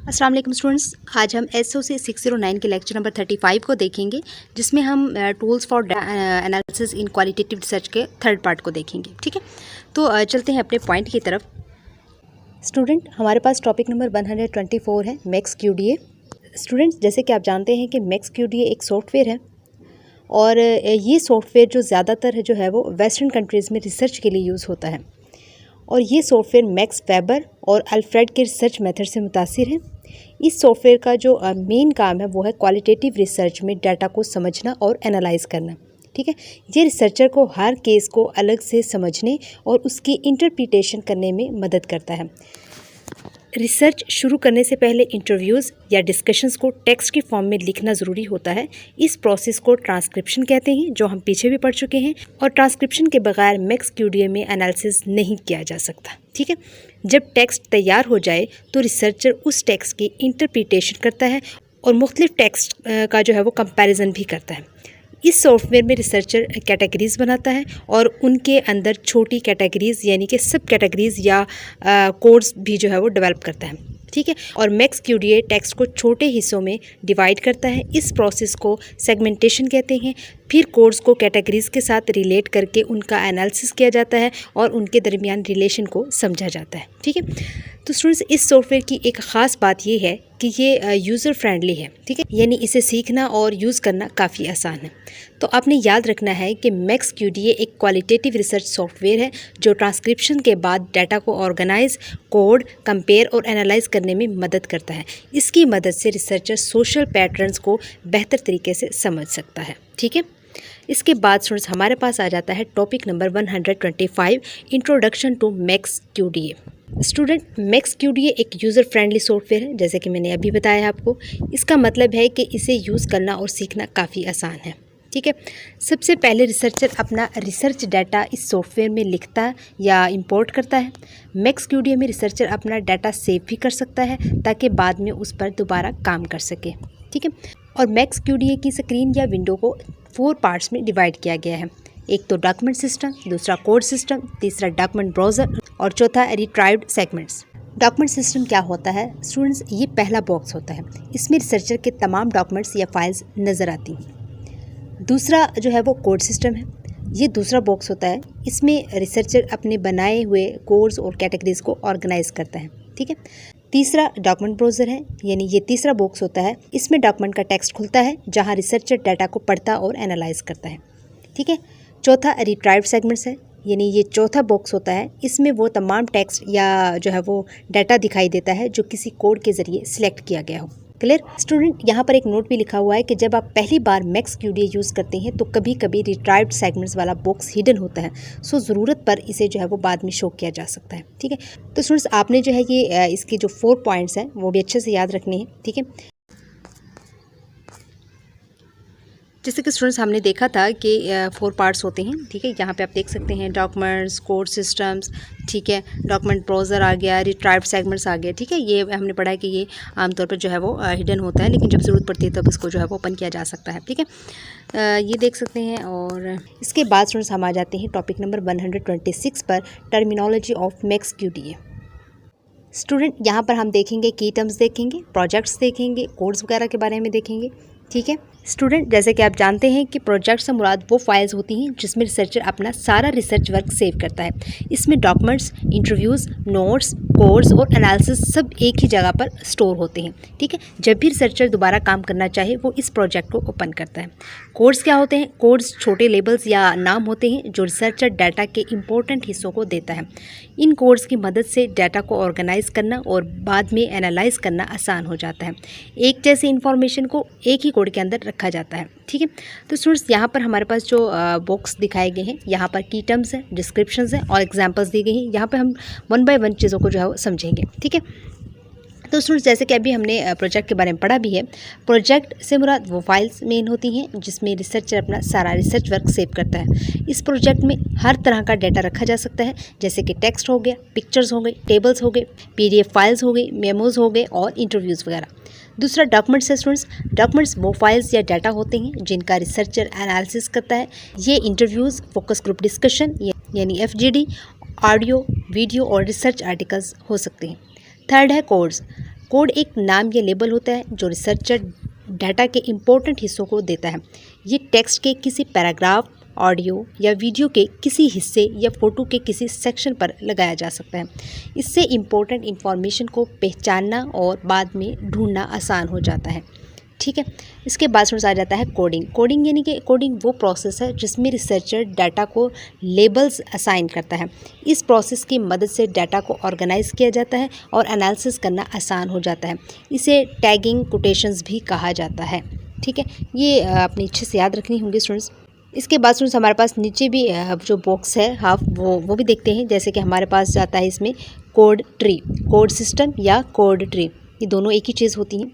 अस्सलाम वालेकुम स्टूडेंट्स, आज हम SOC 609 के लेक्चर नंबर 35 को देखेंगे, जिसमें हम tools for analysis in qualitative research के थर्ड पार्ट को देखेंगे। ठीक है, तो चलते हैं अपने पॉइंट की तरफ। स्टूडेंट, हमारे पास टॉपिक नंबर 124 है मैक्स QDA। स्टूडेंट्स, जैसे कि आप जानते हैं कि मैक्स QDA एक सॉफ्टवेयर है और ये सॉफ्टवेयर जो ज़्यादातर जो है वो वेस्टर्न कंट्रीज़ में रिसर्च के लिए यूज़ होता है और ये सॉफ्टवेयर मैक्स वेबर और अल्फ्रेड के रिसर्च मेथड से मुतासिर है। इस सॉफ्टवेयर का जो मेन काम है वो है क्वालिटेटिव रिसर्च में डाटा को समझना और एनालाइज करना। ठीक है, ये रिसर्चर को हर केस को अलग से समझने और उसकी इंटरप्रिटेशन करने में मदद करता है। रिसर्च शुरू करने से पहले इंटरव्यूज़ या डिस्कशंस को टेक्स्ट की फॉर्म में लिखना ज़रूरी होता है। इस प्रोसेस को ट्रांसक्रिप्शन कहते हैं, जो हम पीछे भी पढ़ चुके हैं, और ट्रांसक्रिप्शन के बगैर मैक्स QDA में एनालिसिस नहीं किया जा सकता। ठीक है, जब टेक्स्ट तैयार हो जाए तो रिसर्चर उस टेक्स्ट की इंटरप्रिटेशन करता है और मुख्तलिफ टेक्स्ट का जो है वो कंपैरिजन भी करता है। इस सॉफ्टवेयर में रिसर्चर कैटेगरीज़ बनाता है और उनके अंदर छोटी कैटेगरीज़ यानी कि सब कैटेगरीज़ या कोड्स भी जो है वो डेवलप करता है। ठीक है, और मैक्स QDA टेक्स्ट को छोटे हिस्सों में डिवाइड करता है। इस प्रोसेस को सेगमेंटेशन कहते हैं। फिर कोड्स को कैटेगरीज़ के साथ रिलेट करके उनका एनालिसिस किया जाता है और उनके दरमियान रिलेशन को समझा जाता है। ठीक है, तो स्टूडेंट्स, इस सॉफ्टवेयर की एक ख़ास बात ये है कि ये यूज़र फ्रेंडली है। ठीक है, यानी इसे सीखना और यूज़ करना काफ़ी आसान है। तो आपने याद रखना है कि मैक्स QDA एक क्वालिटेटिव रिसर्च सॉफ्टवेयर है जो ट्रांसक्रिप्शन के बाद डाटा को ऑर्गेनाइज, कोड, कंपेयर और एनालाइज करने में मदद करता है। इसकी मदद से रिसर्चर सोशल पैटर्न्स को बेहतर तरीके से समझ सकता है। ठीक है, इसके बाद स्टूडेंट्स हमारे पास आ जाता है topic number 125, introduction to Max QDA। Student, Max QDA एक यूज़र फ्रेंडली सॉफ्टवेयर है, जैसे कि मैंने अभी बताया आपको। इसका मतलब है कि इसे यूज़ करना और सीखना काफ़ी आसान है। ठीक है, सबसे पहले रिसर्चर अपना रिसर्च डाटा इस सॉफ्टवेयर में लिखता या इंपोर्ट करता है। मैक्स QDA में रिसर्चर अपना डाटा सेव भी कर सकता है ताकि बाद में उस पर दोबारा काम कर सके। ठीक है, और मैक्स QDA की स्क्रीन या विंडो को 4 पार्ट्स में डिवाइड किया गया है। एक तो डॉक्यूमेंट सिस्टम, दूसरा कोड सिस्टम, तीसरा डॉक्यूमेंट ब्राउज़र और चौथा रिट्राइव्ड सेगमेंट्स। डॉक्यूमेंट सिस्टम क्या होता है स्टूडेंट्स? ये पहला बॉक्स होता है, इसमें रिसर्चर के तमाम डॉक्यूमेंट्स या फाइल्स नज़र आती हैं। दूसरा जो है वो कोड सिस्टम है, ये दूसरा बॉक्स होता है, इसमें रिसर्चर अपने बनाए हुए कोड्स और कैटेगरीज़ को ऑर्गेनाइज करता है। ठीक है, तीसरा डॉक्यूमेंट ब्राउज़र है, यानी ये तीसरा बॉक्स होता है, इसमें डॉक्यूमेंट का टेक्स्ट खुलता है जहाँ रिसर्चर डाटा को पढ़ता और एनालाइज करता है। ठीक है, चौथा रिट्राइव्ड सेगमेंट्स है, यानी ये चौथा बॉक्स होता है, इसमें वो तमाम टेक्स्ट या जो है वो डाटा दिखाई देता है जो किसी कोड के ज़रिए सिलेक्ट किया गया हो। क्लियर स्टूडेंट, यहाँ पर एक नोट भी लिखा हुआ है कि जब आप पहली बार मैक्स QDA यूज़ करते हैं तो कभी कभी रिट्राइव्ड सेगमेंट्स वाला बॉक्स हिडन होता है, सो ज़रूरत पर इसे जो है वो बाद में शो किया जा सकता है। ठीक है, तो स्टूडेंट्स, आपने जो है ये इसके जो 4 पॉइंट्स हैं वो भी अच्छे से याद रखने हैं। ठीक है, जैसे कि स्टूडेंट्स हमने देखा था कि 4 पार्ट्स होते हैं। ठीक है, यहाँ पे आप देख सकते हैं डॉक्यूमेंट्स, कोड सिस्टम्स, ठीक है, डॉक्यूमेंट ब्राउज़र आ गया, रिट्राइव्ड सेगमेंट्स आ गया। ठीक है, ये हमने पढ़ा है कि ये आमतौर पर जो है वो हिडन होता है, लेकिन जब ज़रूरत पड़ती है तब इसको जो है वो ओपन किया जा सकता है। ठीक है, ये देख सकते हैं। और इसके बाद स्टूडेंट्स हम आ जाते हैं टॉपिक नंबर 126 पर, terminology of max QDA। Student, यहाँ पर हम देखेंगे की टर्म्स देखेंगे, प्रोजेक्ट्स देखेंगे, कोड्स वगैरह के बारे में देखेंगे। ठीक है स्टूडेंट, जैसे कि आप जानते हैं कि प्रोजेक्ट से मुराद वो फाइल्स होती हैं जिसमें रिसर्चर अपना सारा रिसर्च वर्क सेव करता है। इसमें डॉक्यूमेंट्स, इंटरव्यूज़, नोट्स, कोड्स और एनालिसिस सब एक ही जगह पर स्टोर होते हैं। ठीक है, जब भी रिसर्चर दोबारा काम करना चाहे वो इस प्रोजेक्ट को ओपन करता है। कोड्स क्या होते हैं? कोड्स छोटे लेबल्स या नाम होते हैं जो रिसर्चर डाटा के इंपॉर्टेंट हिस्सों को देता है। इन कोड्स की मदद से डाटा को ऑर्गेनाइज करना और बाद में एनालाइज करना आसान हो जाता है। एक जैसी इंफॉर्मेशन को एक ही कोड के अंदर रखा जाता है। ठीक है, तो स्टूडेंट्स, यहाँ पर हमारे पास जो बॉक्स दिखाए गए हैं, यहाँ पर की टर्म्स हैं, डिस्क्रिप्शंस हैं और एग्जांपल्स दी गई हैं। यहाँ पे हम 1 बाय 1 चीज़ों को जो है वो समझेंगे। ठीक है, तो स्टूडेंट्स, जैसे कि अभी हमने प्रोजेक्ट के बारे में पढ़ा भी है, प्रोजेक्ट से मुराद वो फाइल्स मेन होती हैं जिसमें रिसर्चर अपना सारा रिसर्च वर्क सेव करता है। इस प्रोजेक्ट में हर तरह का डाटा रखा जा सकता है, जैसे कि टेक्स्ट हो गया, पिक्चर्स हो गए, टेबल्स हो गए, PDF फाइल्स हो गई, मेमोज हो गए और इंटरव्यूज़ वगैरह। दूसरा डॉक्यूमेंट्स है स्टूडेंट्स। डॉक्यूमेंट्स वो फाइल्स या डाटा होते हैं जिनका रिसर्चर एनालिसिस करता है। ये इंटरव्यूज़, फोकस ग्रुप डिस्कशन यानी FGD, ऑडियो, वीडियो और रिसर्च आर्टिकल्स हो सकते हैं। थर्ड है कोड्स। कोड एक नाम या लेबल होता है जो रिसर्चर डाटा के इम्पोर्टेंट हिस्सों को देता है। ये टेक्स्ट के किसी पैराग्राफ, ऑडियो या वीडियो के किसी हिस्से या फ़ोटो के किसी सेक्शन पर लगाया जा सकता है। इससे इम्पोर्टेंट इन्फॉर्मेशन को पहचानना और बाद में ढूंढना आसान हो जाता है। ठीक है, इसके बाद समझ आ जाता है कोडिंग। कोडिंग यानी कि कोडिंग वो प्रोसेस है जिसमें रिसर्चर डाटा को लेबल्स असाइन करता है। इस प्रोसेस की मदद से डाटा को ऑर्गेनाइज किया जाता है और एनालिसिस करना आसान हो जाता है। इसे टैगिंग कोटेशंस भी कहा जाता है। ठीक है, ये अपनी अच्छे से याद रखनी होंगी स्टूडेंट्स। इसके बाद स्टूडेंट्स हमारे पास नीचे भी जो बॉक्स है हाफ वो भी देखते हैं। जैसे कि हमारे पास जाता है इसमें कोड ट्री, कोड सिस्टम या कोड ट्री, ये दोनों एक ही चीज़ होती हैं।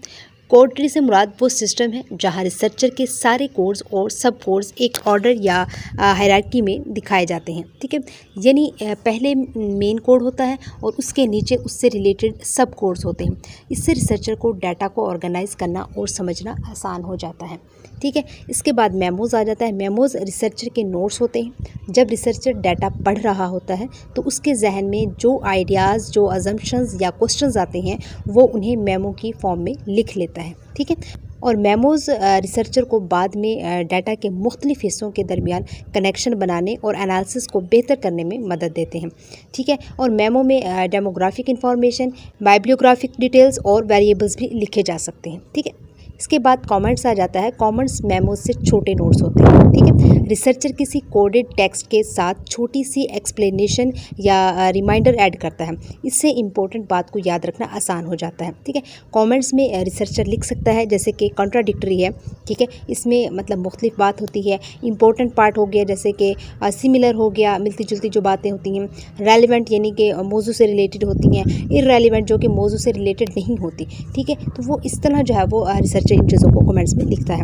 कोड ट्री से मुराद वो सिस्टम है जहाँ रिसर्चर के सारे कोड्स और सब कोड्स एक ऑर्डर या हायरार्की में दिखाए जाते हैं। ठीक है, यानी पहले मेन कोड होता है और उसके नीचे उससे रिलेटेड सब कोड्स होते हैं। इससे रिसर्चर को डाटा को ऑर्गेनाइज करना और समझना आसान हो जाता है। ठीक है, इसके बाद मेमोज़ आ जाता है। मेमोज़ रिसर्चर के नोट्स होते हैं। जब रिसर्चर डाटा पढ़ रहा होता है तो उसके जहन में जो आइडियाज़, जो अजम्पशंस या क्वेश्चंस आते हैं वो उन्हें मेमो की फॉर्म में लिख लेता है। ठीक है, और मेमोज़ रिसर्चर को बाद में डाटा के मुख्तलिफ हिस्सों के दरमियान कनेक्शन बनाने और एनालिसिस को बेहतर करने में मदद देते हैं। ठीक है, और मेमो में डेमोग्राफिक इंफॉर्मेशन, बाइब्लियोग्राफिक डिटेल्स और वेरिएबल्स भी लिखे जा सकते हैं। ठीक है, इसके बाद कमेंट्स आ जाता है। कमेंट्स मेमोज से छोटे नोट्स होते हैं। ठीक है, रिसर्चर किसी कोडेड टेक्स्ट के साथ छोटी सी एक्सप्लेनेशन या रिमाइंडर ऐड करता है। इससे इम्पोर्टेंट बात को याद रखना आसान हो जाता है। ठीक है, कमेंट्स में रिसर्चर लिख सकता है जैसे कि कॉन्ट्राडिक्टरी है। ठीक है, इसमें मतलब मुख्तलिफ बात होती है। इंपॉर्टेंट पार्ट हो गया जैसे कि सिमिलर हो गया, मिलती जुलती जो बातें होती हैं। रेलिवेंट यानी कि मौजू से रिलेटेड होती हैं। इररेलिवेंट जो कि मौजू से रिलेटेड नहीं होती। ठीक है, तो वो इस तरह जो है वो रिसर्चर इन चीज़ों को कमेंट्स में लिखता है।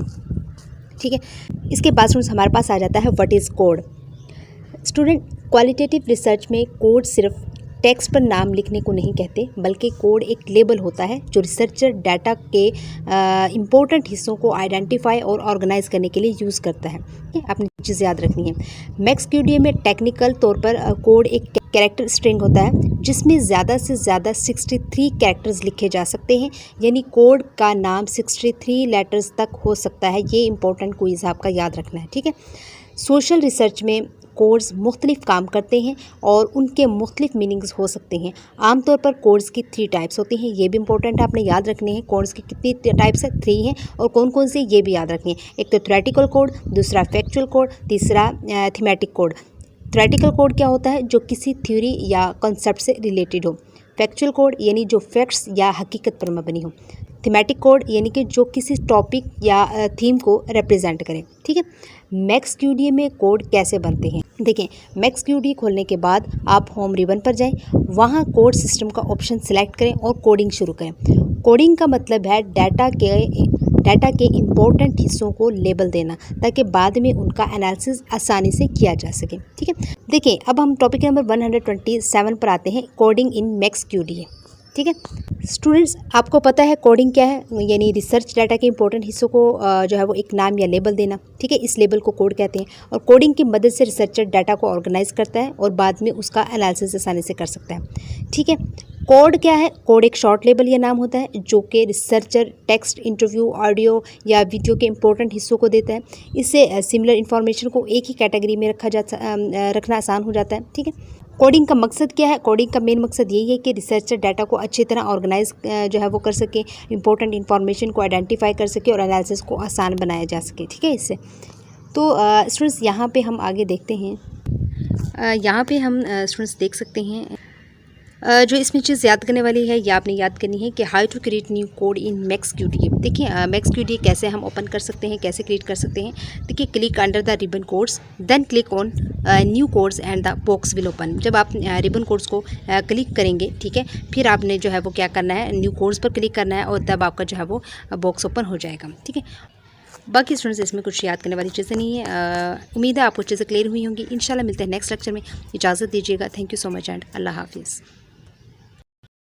ठीक है, इसके बाद स्टूडेंट्स हमारे पास आ जाता है what is code. Student, qualitative research में कोड सिर्फ टेक्स्ट पर नाम लिखने को नहीं कहते, बल्कि कोड एक लेबल होता है जो रिसर्चर डाटा के इम्पोर्टेंट हिस्सों को आइडेंटिफाई और ऑर्गेनाइज करने के लिए यूज़ करता है। अपनी चीज़ याद रखनी है। मैक्सक्यूडीए में टेक्निकल तौर पर कोड एक कैरेक्टर स्ट्रिंग होता है जिसमें ज़्यादा से ज़्यादा 63 कैरेक्टर्स लिखे जा सकते हैं। यानी कोड का नाम 63 लेटर्स तक हो सकता है। ये इंपॉर्टेंट क्विज़ आपका याद रखना है। ठीक है, सोशल रिसर्च में कोड्स मुख्तलिफ काम करते हैं और उनके मुख्तलिफ मीनिंग्स हो सकते हैं। आमतौर पर कोड्स की 3 टाइप्स होती हैं। ये भी इंपॉर्टेंट है, आपने याद रखने हैं। कोड्स की कितनी टाइप्स है? 3 हैं। और कौन कौन से ये भी याद रखनी है। एक तो थ्योरेटिकल कोड, दूसरा फैक्चुअल कोड, तीसरा थीमेटिक कोड। थ्योरेटिकल कोड क्या होता है? जो किसी थ्योरी या कॉन्सेप्ट से रिलेटेड हो। फैक्चुअल कोड यानी जो फैक्ट्स या हकीकत पर मबनी हो। थीमेटिक कोड यानी कि जो किसी टॉपिक या थीम को रिप्रेजेंट करे। ठीक है, मैक्सक्यूडीए में कोड कैसे बनते हैं? देखें, मैक्सक्यूडीए खोलने के बाद आप होम रिबन पर जाएं, वहाँ कोड सिस्टम का ऑप्शन सिलेक्ट करें और कोडिंग शुरू करें। कोडिंग का मतलब है डाटा के इम्पोर्टेंट हिस्सों को लेबल देना ताकि बाद में उनका एनालिसिस आसानी से किया जा सके। ठीक है, देखिए अब हम टॉपिक नंबर 127 पर आते हैं, कोडिंग इन मैक्सक्यूडीए। ठीक है स्टूडेंट्स, आपको पता है कोडिंग क्या है? यानी रिसर्च डाटा के इंपॉर्टेंट हिस्सों को जो है वो एक नाम या लेबल देना। ठीक है, इस लेबल को कोड कहते हैं। और कोडिंग की मदद से रिसर्चर डाटा को ऑर्गेनाइज करता है और बाद में उसका एनालिसिस आसानी से कर सकता है। ठीक है, कोड क्या है? कोड एक शॉर्ट लेबल या नाम होता है जो कि रिसर्चर टेक्स्ट, इंटरव्यू, ऑडियो या वीडियो के इंपॉर्टेंट हिस्सों को देता है। इससे सिमिलर इन्फॉर्मेशन को एक ही कैटेगरी में रखना आसान हो जाता है। ठीक है, कोडिंग का मकसद क्या है? कोडिंग का मेन मकसद यही है कि रिसर्चर डाटा को अच्छी तरह ऑर्गेनाइज जो है वो कर सके, इंपॉर्टेंट इन्फॉर्मेशन को आइडेंटिफाई कर सके और एनालिसिस को आसान बनाया जा सके। ठीक है, इससे तो स्टूडेंट्स यहाँ पे हम आगे देखते हैं। यहाँ पे हम स्टूडेंट्स देख सकते हैं जो इसमें चीज़ याद करने वाली है, या आपने याद करनी है कि how to create new code in MAXQDA. देखिए मैक्सक्यूडीए कैसे हम ओपन कर सकते हैं, कैसे क्रिएट कर सकते हैं। देखिए, click under the ribbon codes, then click on new codes and the box will open. जब आप रिबन कोड्स को क्लिक करेंगे, ठीक है, फिर आपने जो है वो क्या करना है, न्यू कोड्स पर क्लिक करना है और तब आपका जो है वो बॉक्स ओपन हो जाएगा। ठीक है, बाकी स्टूडेंट्स इसमें कुछ याद करने वाली चीज़ें नहीं है। उम्मीद है आपको चीज़ें क्लियर हुई होंगी। इंशाल्लाह मिलते हैं नेक्स्ट लेक्चर में। इजाज़त दीजिएगा। Thank you so much and अल्लाह हाफिज़।